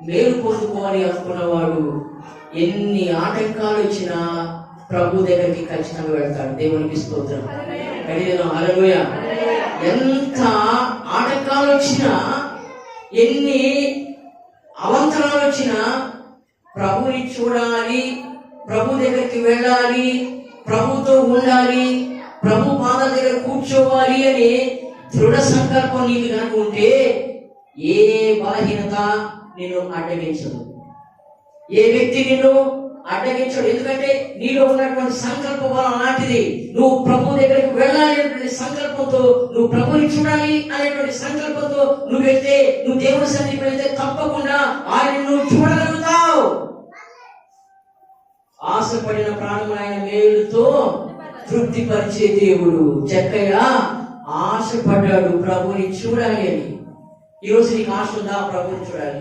మేలు పొందుకోవాలి అనుకున్నవాడు ఎన్ని ఆటంకాలు వచ్చినా ప్రభు దగ్గరికి ఖచ్చితంగా వెళ్తాడు. దేవునికి స్తోత్రం. హల్లెలూయ. ఎంత ఆటంకాలు వచ్చినా, ఎన్ని అవంతరాలు వచ్చినా ప్రభుని చూడాలి, ప్రభు దగ్గరికి వెళ్ళాలి, ప్రభుతో ఉండాలి, ప్రభు పాద దగ్గర కూర్చోవాలి అని దృఢ సంకల్పం నీకు కనుక ఉంటే ఏ బలహీనత నిన్ను అడ్డగించదు, ఏ వ్యక్తి నిన్ను అడ్డగించడు. ఎందుకంటే నీలో ఉన్నటువంటి సంకల్ప బలం అలాంటిది. నువ్వు ప్రభు దగ్గరికి వెళ్ళాలి అనేటువంటి సంకల్పంతో, నువ్వు ప్రభుని చూడాలి అనేటువంటి సంకల్పంతో నువ్వు వెళ్తే, నువ్వు దేవుని సన్నిధికి వెళ్తే తప్పకుండా ఆయన నువ్వు చూడగలుగుతావు. ఆశపడిన ప్రాణం ఆయన మేలుతో తృప్తిపరిచే దేవుడు. జక్కయ్య ఆశపడ్డాడు ప్రభుని చూడాలి అని. ఈరోజు నీకు ఆశ ఉందా ప్రభుని చూడాలి?